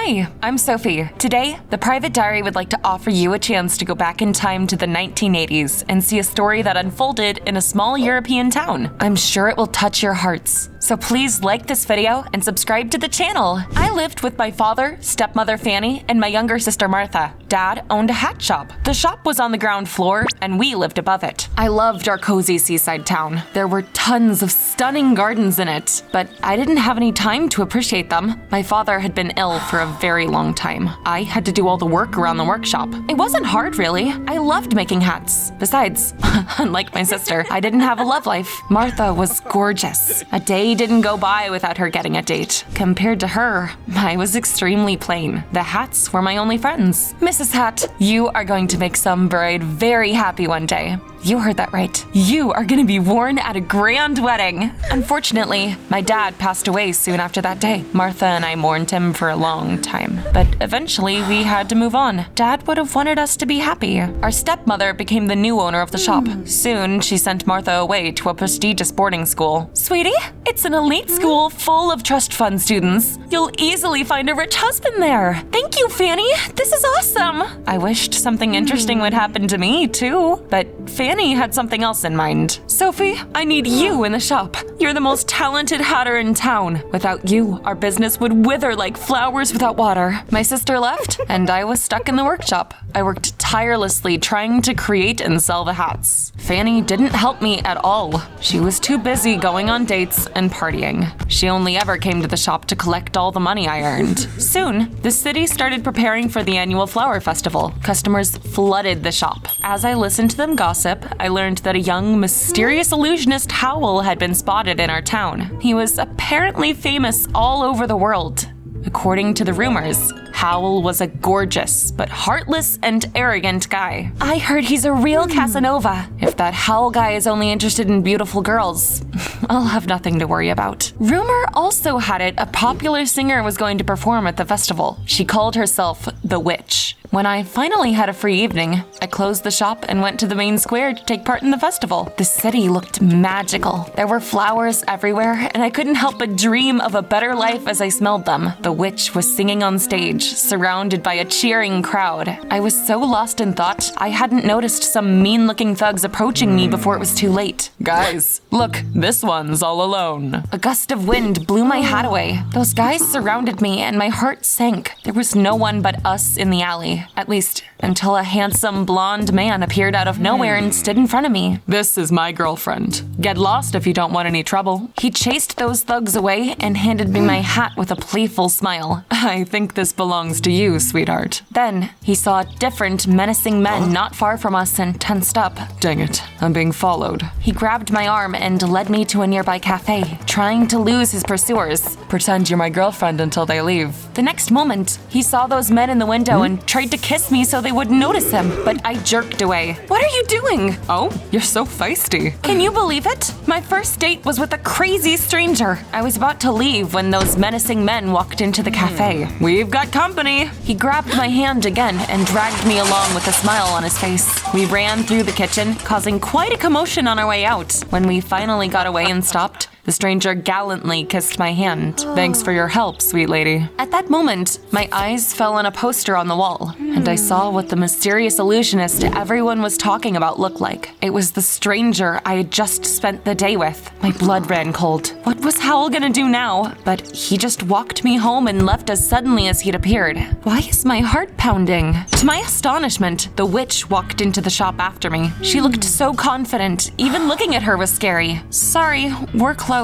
Hi, I'm Sophie. Today, the Private Diary would like to offer you a chance to go back in time to the 1980s and see a story that unfolded in a small European town. I'm sure it will touch your hearts. So please like this video and subscribe to the channel. I lived with my father, stepmother Fanny, and my younger sister Martha. Dad owned a hat shop. The shop was on the ground floor, and we lived above it. I loved our cozy seaside town. There were tons of stunning gardens in it, but I didn't have any time to appreciate them. My father had been ill for a very long time. I had to do all the work around the workshop. It wasn't hard, really. I loved making hats. Besides, unlike my sister, I didn't have a love life. Martha was gorgeous. A day didn't go by without her getting a date. Compared to her, I was extremely plain. The hats were my only friends. Mrs. Hat, you are going to make some bride very happy one day. You heard that right. You are going to be worn at a grand wedding. Unfortunately, my dad passed away soon after that day. Martha and I mourned him for a long time, but eventually we had to move on. Dad would have wanted us to be happy. Our stepmother became the new owner of the shop. Soon, she sent Martha away to a prestigious boarding school. Sweetie, it's an elite school full of trust fund students. You'll easily find a rich husband there. Thank you, Fanny. This is awesome. I wished something interesting would happen to me, too, but Fanny had something else in mind. Sophie, I need you in the shop. You're the most talented hatter in town. Without you, our business would wither like flowers without water. My sister left, and I was stuck in the workshop. I worked tirelessly trying to create and sell the hats. Fanny didn't help me at all. She was too busy going on dates and partying. She only ever came to the shop to collect all the money I earned. Soon, the city started preparing for the annual flower festival. Customers flooded the shop. As I listened to them gossip, I learned that a young, mysterious illusionist Howl had been spotted in our town. He was apparently famous all over the world. According to the rumors, Howl was a gorgeous but heartless and arrogant guy. I heard he's a real Casanova. If that Howl guy is only interested in beautiful girls, I'll have nothing to worry about. Rumor also had it a popular singer was going to perform at the festival. She called herself the Witch. When I finally had a free evening, I closed the shop and went to the main square to take part in the festival. The city looked magical. There were flowers everywhere, and I couldn't help but dream of a better life as I smelled them. The witch was singing on stage, surrounded by a cheering crowd. I was so lost in thought, I hadn't noticed some mean-looking thugs approaching me before it was too late. Guys, look, this one's all alone. A gust of wind blew my hat away. Those guys surrounded me, and my heart sank. There was no one but us in the alley. At least, until a handsome blonde man appeared out of nowhere and stood in front of me. This is my girlfriend. Get lost if you don't want any trouble. He chased those thugs away and handed me my hat with a playful smile. I think this belongs to you, sweetheart. Then, he saw different menacing men not far from us and tensed up. Dang it, I'm being followed. He grabbed my arm and led me to a nearby cafe, trying to lose his pursuers. Pretend you're my girlfriend until they leave. The next moment, he saw those men in the window and tried to kiss me so they wouldn't notice him, but I jerked away. What are you doing? Oh, you're so feisty. Can you believe it? My first date was with a crazy stranger. I was about to leave when those menacing men walked into the cafe. We've got company. He grabbed my hand again and dragged me along with a smile on his face. We ran through the kitchen, causing quite a commotion on our way out. When we finally got away and stopped, the stranger gallantly kissed my hand. Thanks for your help, sweet lady. At that moment, my eyes fell on a poster on the wall, and I saw what the mysterious illusionist everyone was talking about looked like. It was the stranger I had just spent the day with. My blood ran cold. What was Howl gonna do now? But he just walked me home and left as suddenly as he'd appeared. Why is my heart pounding? To my astonishment, the witch walked into the shop after me. She looked so confident. Even looking at her was scary. Sorry, we're closed.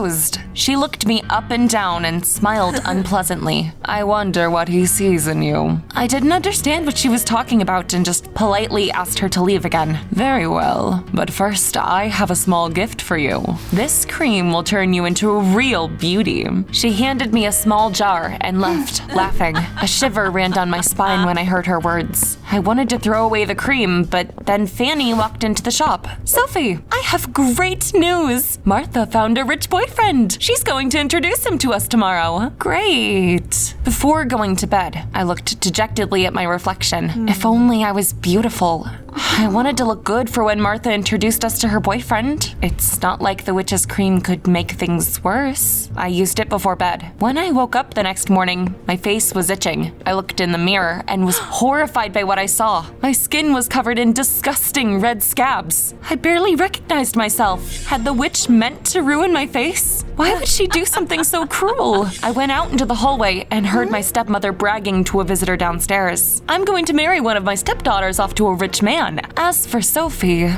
She looked me up and down and smiled unpleasantly. I wonder what he sees in you. I didn't understand what she was talking about and just politely asked her to leave again. Very well, but first I have a small gift for you. This cream will turn you into a real beauty. She handed me a small jar and left, laughing. A shiver ran down my spine when I heard her words. I wanted to throw away the cream, but then Fanny walked into the shop. Sophie, I have great news. Martha found a rich boyfriend. She's going to introduce him to us tomorrow. Great. Before going to bed, I looked dejectedly at my reflection. If only I was beautiful. I wanted to look good for when Martha introduced us to her boyfriend. It's not like the witch's cream could make things worse. I used it before bed. When I woke up the next morning, my face was itching. I looked in the mirror and was horrified by what I saw. My skin was covered in disgusting red scabs. I barely recognized myself. Had the witch meant to ruin my face? Why would she do something so cruel? I went out into the hallway and heard my stepmother bragging to a visitor downstairs. I'm going to marry one of my stepdaughters off to a rich man. As for Sophie,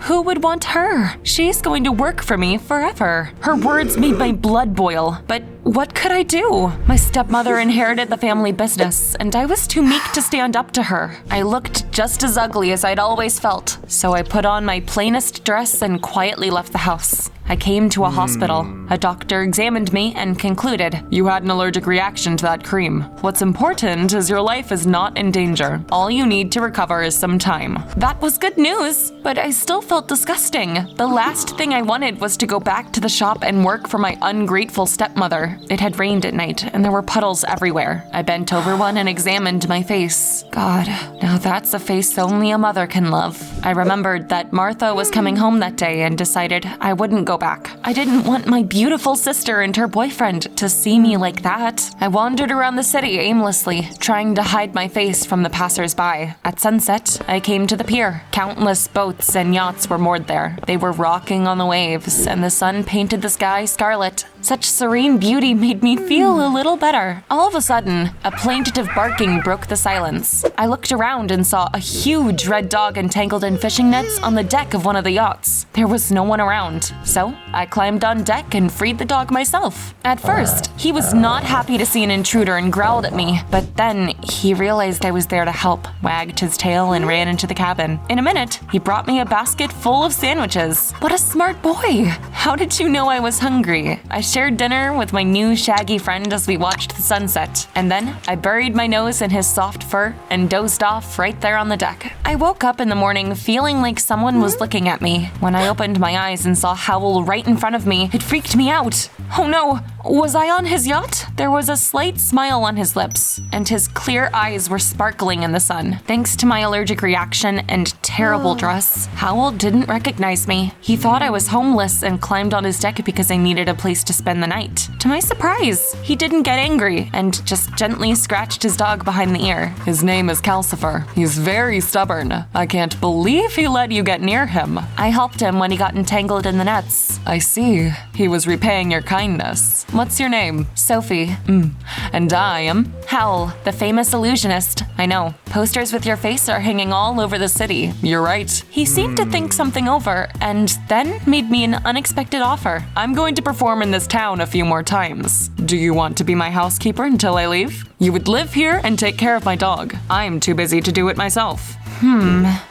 who would want her? She's going to work for me forever. Her words made my blood boil, but what could I do? My stepmother inherited the family business, and I was too meek to stand up to her. I looked just as ugly as I'd always felt, so I put on my plainest dress and quietly left the house. I came to a hospital. A doctor examined me and concluded, "You had an allergic reaction to that cream. What's important is your life is not in danger. All you need to recover is some time." That was good news, but I still felt disgusting. The last thing I wanted was to go back to the shop and work for my ungrateful stepmother. It had rained at night, and there were puddles everywhere. I bent over one and examined my face. God, now that's a face only a mother can love. I remembered that Martha was coming home that day and decided I wouldn't go back. I didn't want my beautiful sister and her boyfriend to see me like that. I wandered around the city aimlessly, trying to hide my face from the passers-by. At sunset, I came to the pier. Countless boats and yachts were moored there. They were rocking on the waves, and the sun painted the sky scarlet. Such serene beauty made me feel a little better. All of a sudden, a plaintive barking broke the silence. I looked around and saw a huge red dog entangled in fishing nets on the deck of one of the yachts. There was no one around, so I climbed on deck and freed the dog myself. At first, he was not happy to see an intruder and growled at me, but then he realized I was there to help, wagged his tail, and ran into the cabin. In a minute, he brought me a basket full of sandwiches. What a smart boy! How did you know I was hungry? I shared dinner with my new shaggy friend as we watched the sunset, and then I buried my nose in his soft fur and dozed off right there on the deck. I woke up in the morning feeling like someone was looking at me. When I opened my eyes and saw Howl right in front of me, it freaked me out. Oh no, was I on his yacht? There was a slight smile on his lips, and his clear eyes were sparkling in the sun. Thanks to my allergic reaction and terrible dress, Howl didn't recognize me. He thought I was homeless and climbed on his deck because I needed a place to spend the night. To my surprise, he didn't get angry and just gently scratched his dog behind the ear. "His name is Calcifer. He's very stubborn. I can't believe he let you get near him." I helped him when he got entangled in the nets. "I see. He was repaying your kindness. What's your name?" "Sophie." And I am Howl, the famous illusionist. I know. Posters with your face are hanging all over the city. You're right. He seemed to think something over and then made me an unexpected offer. "I'm going to perform in this town a few more times. Do you want to be my housekeeper until I leave? You would live here and take care of my dog. I'm too busy to do it myself."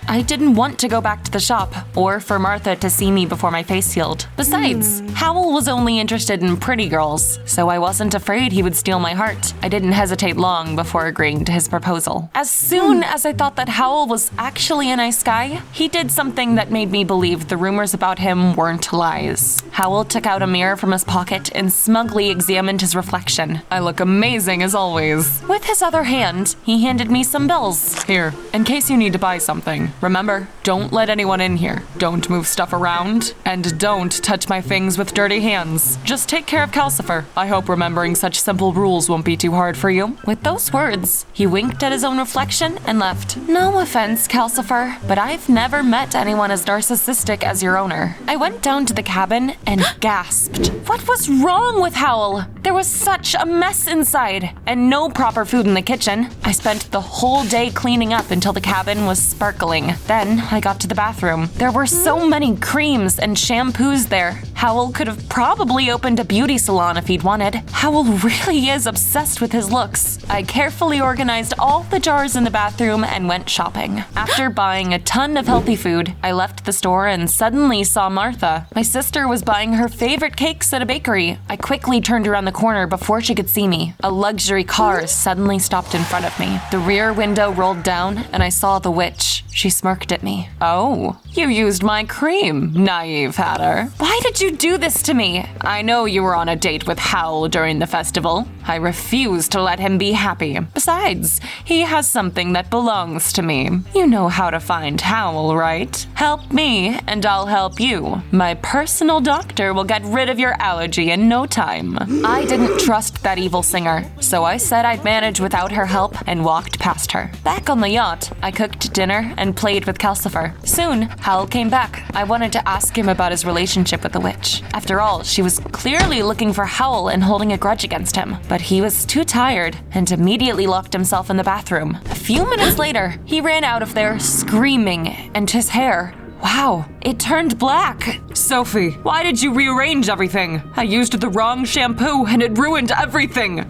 I didn't want to go back to the shop or for Martha to see me before my face healed. Besides, Howl was only interested in pretty girls, so I wasn't afraid he would steal my heart. I didn't hesitate long before agreeing to his proposal. As soon as I thought that Howl was actually a nice guy, he did something that made me believe the rumors about him weren't lies. Howl took out a mirror from his pocket and smugly examined his reflection. "I look amazing as always." With his other hand, he handed me some bills. "Here, in case you need to buy something. Remember, don't let anyone in here. Don't move stuff around, and don't touch my things with dirty hands. Just take care of Calcifer. I hope remembering such simple rules won't be too hard for you." With those words, he winked at his own reflection and left. "No offense, Calcifer, but I've never met anyone as narcissistic as your owner." I went down to the cabin and gasped. What was wrong with Howl? There was such a mess inside, and no proper food in the kitchen. I spent the whole day cleaning up until the cabin was sparkling. Then I got to the bathroom. There were so many creams and shampoos there. Howl could have probably opened a beauty salon if he'd wanted. Howl really is obsessed with his looks. I carefully organized all the jars in the bathroom and went shopping. After buying a ton of healthy food, I left the store and suddenly saw Martha. My sister was buying her favorite cakes at a bakery. I quickly turned around the corner before she could see me. A luxury car suddenly stopped in front of me. The rear window rolled down and I saw the witch. She smirked at me. "Oh, you used my cream, naive hatter. Why did you do this to me? I know you were on a date with Howl during the festival. I refuse to let him be happy. Besides, he has something that belongs to me. You know how to find Howl, right? Help me, and I'll help you. My personal doctor will get rid of your allergy in no time. I didn't trust that evil singer, so I said I'd manage without her help and walked past her. Back on the yacht, I cooked dinner and played with Calcifer. Soon, Howl came back. I wanted to ask him about his relationship with the witch. After all, she was clearly looking for Howl and holding a grudge against him, but he was too tired and immediately locked himself in the bathroom. A few minutes later, he ran out of there screaming, and his hair, wow, it turned black. Sophie, why did you rearrange everything? I used the wrong shampoo and it ruined everything.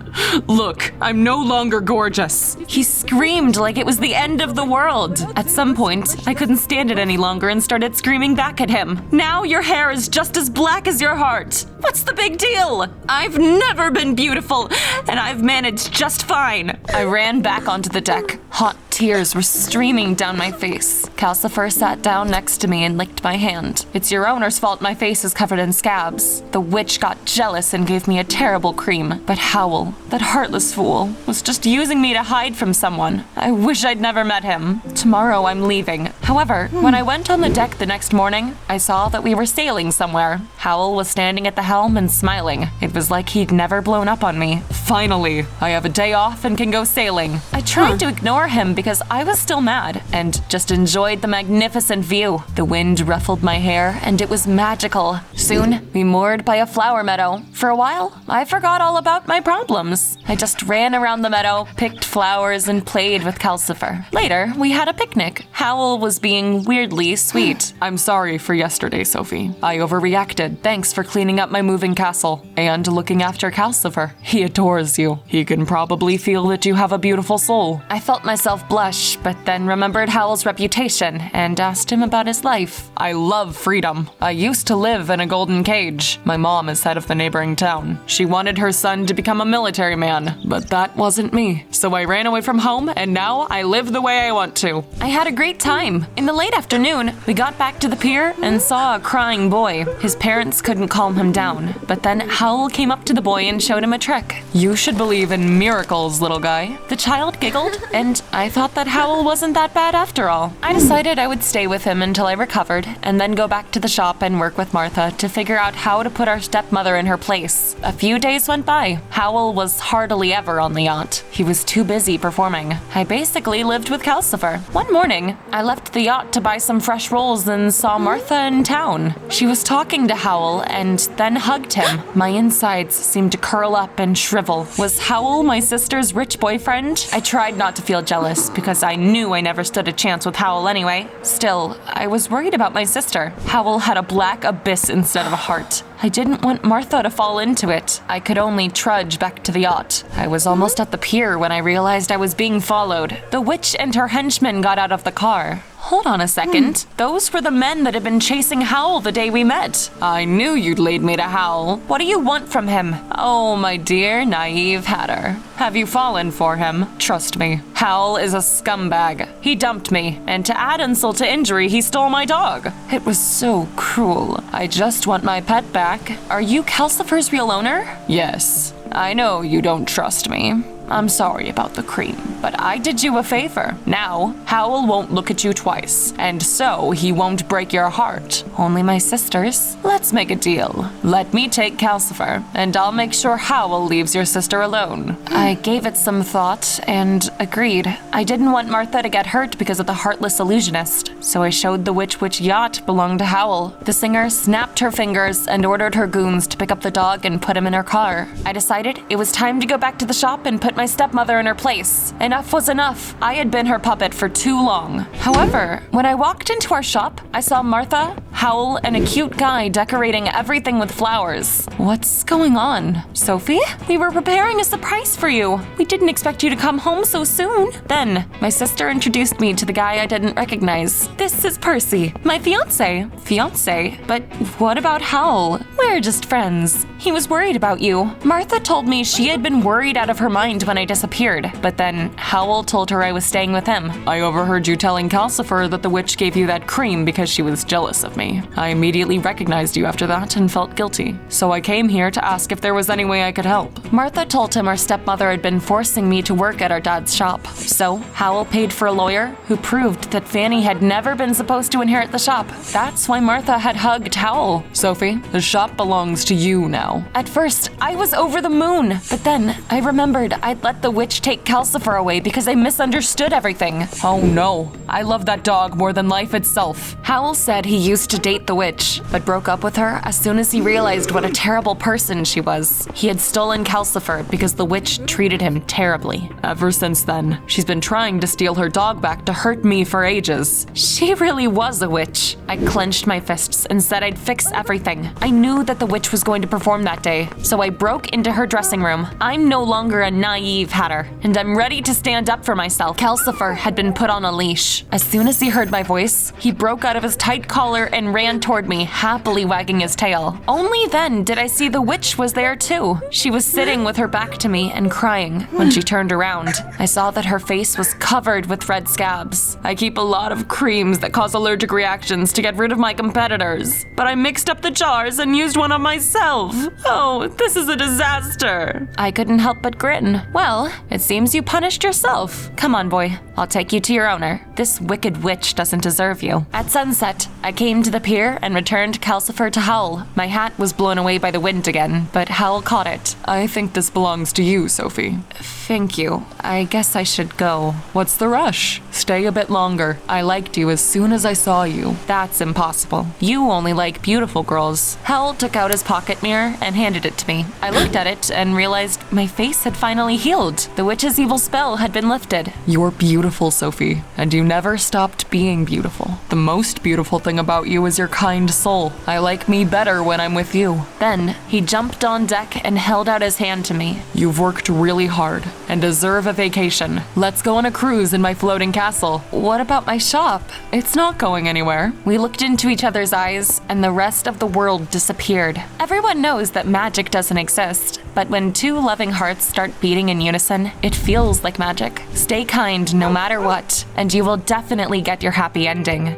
Look, I'm no longer gorgeous. He screamed like it was the end of the world. At some point, I couldn't stand it any longer and started screaming back at him. Now your hair is just as black as your heart. What's the big deal? I've never been beautiful, and I've managed just fine. I ran back onto the deck. Hot tears were streaming down my face. Calcifer sat down next to me and licked my hand. It's your owner's fault my face is covered in scabs. The witch got jealous and gave me a terrible cream. But Howl, that heartless fool, was just using me to hide from someone. I wish I'd never met him. Tomorrow I'm leaving. However, when I went on the deck the next morning, I saw that we were sailing somewhere. Howl was standing at the helm and smiling. It was like he'd never blown up on me. Finally, I have a day off and can go sailing. I tried to ignore him because I was still mad and just enjoyed the magnificent view. The wind ruffled my hair and it was magical. Soon, we moored by a flower meadow. For a while, I forgot all about my problems. I just ran around the meadow, picked flowers, and played with Calcifer. Later, we had a picnic. Howl was being weirdly sweet. I'm sorry for yesterday, Sophie. I overreacted. Thanks for cleaning up my moving castle and looking after Calcifer. He adores you. He can probably feel that you have a beautiful soul. I felt myself blush, but then remembered Howl's reputation and asked him about his life. I love freedom. I used to live in a golden cage. My mom is head of the neighboring town. She wanted her son to become a military man, but that wasn't me. So I ran away from home, and now I live the way I want to. I had a great time. In the late afternoon, we got back to the pier and saw a crying boy. His parents couldn't calm him down, but then Howl came up to the boy and showed him a trick. You should believe in miracles, little guy. The child giggled, and I thought that Howl wasn't that bad after all. I decided I would stay with him until I recovered, and then go back to the shop and work with Martha to figure out how to put our stepmother in her place. A few days went by. Howl was hardly ever on the yacht. He was too busy performing. I basically lived with Calcifer. One morning, I left the yacht to buy some fresh rolls and saw Martha in town. She was talking to Howl and then hugged him. My insides seemed to curl up and shrivel. Was Howl my sister's rich boyfriend? I tried not to feel jealous because I knew I never stood a chance with Howl anyway. Still, I was worried about my sister. Howl had a black abyss instead of a heart. I didn't want Martha to fall into it. I could only trudge back to the yacht. I was almost at the pier when I realized I was being followed. The witch and her henchmen got out of the car. Hold on a second. Those were the men that had been chasing Howl the day we met. I knew you'd lead me to Howl. What do you want from him? Oh, my dear naive hatter. Have you fallen for him? Trust me, Howl is a scumbag. He dumped me, and to add insult to injury, he stole my dog. It was so cruel. I just want my pet back. Are you Calcifer's real owner? Yes. I know you don't trust me. I'm sorry about the cream, but I did you a favor. Now, Howl won't look at you twice, and so he won't break your heart. Only my sister's. Let's make a deal. Let me take Calcifer, and I'll make sure Howl leaves your sister alone. I gave it some thought and agreed. I didn't want Martha to get hurt because of the heartless illusionist, so I showed the witch which yacht belonged to Howl. The singer snapped her fingers and ordered her goons to pick up the dog and put him in her car. I decided it was time to go back to the shop and put my stepmother in her place. Enough was enough. I had been her puppet for too long. However, when I walked into our shop, I saw Martha, Howl, and a cute guy decorating everything with flowers. What's going on? Sophie? We were preparing a surprise for you. We didn't expect you to come home so soon. Then, my sister introduced me to the guy I didn't recognize. This is Percy, my fiancé. Fiancé? But what about Howl? We're just friends. He was worried about you. Martha told me she had been worried out of her mind when I disappeared, but then Howl told her I was staying with him. I overheard you telling Calcifer that the witch gave you that cream because she was jealous of me. I immediately recognized you after that and felt guilty. So I came here to ask if there was any way I could help. Martha told him our stepmother had been forcing me to work at our dad's shop. So Howl paid for a lawyer who proved that Fanny had never been supposed to inherit the shop. That's why Martha had hugged Howl. Sophie, the shop belongs to you now. At first, I was over the moon, but then I remembered I'd let the witch take Calcifer away because I misunderstood everything. Oh no, I love that dog more than life itself. Howl said he used to date the witch, but broke up with her as soon as he realized what a terrible person she was. He had stolen Calcifer because the witch treated him terribly. Ever since then, she's been trying to steal her dog back to hurt me for ages. She really was a witch. I clenched my fists and said I'd fix everything. I knew that the witch was going to perform that day, so I broke into her dressing room. I'm no longer a naive hatter, and I'm ready to stand up for myself. Calcifer had been put on a leash. As soon as he heard my voice, he broke out of his tight collar and ran toward me, happily wagging his tail. Only then did I see the witch was there too. She was sitting with her back to me and crying. When she turned around, I saw that her face was covered with red scabs. I keep a lot of creams that cause allergic reactions to get rid of my competitors, but I mixed up the jars and used one on myself. Oh, this is a disaster. I couldn't help but grin. Well, it seems you punished yourself. Come on, boy. I'll take you to your owner. This wicked witch doesn't deserve you. At sunset, I came to the pier and returned Calcifer to Howl. My hat was blown away by the wind again, but Howl caught it. I think this belongs to you, Sophie. Thank you. I guess I should go. What's the rush? Stay a bit longer. I liked you as soon as I saw you. That's impossible. You only like beautiful girls. Howl took out his pocket mirror and handed it to me. I looked at it and realized my face had finally healed. The witch's evil spell had been lifted. You're beautiful, Sophie, and you never stopped being beautiful. The most beautiful thing about you is your kind soul. I like me better when I'm with you. Then he jumped on deck and held out his hand to me. You've worked really hard and deserve a vacation. Let's go on a cruise in my floating castle. What about my shop? It's not going anywhere. We looked into each other's eyes and the rest of the world disappeared. Everyone knows that magic doesn't exist, but when two loving hearts start beating in unison, it feels like magic. Stay kind no matter what, and you will definitely get your happy ending.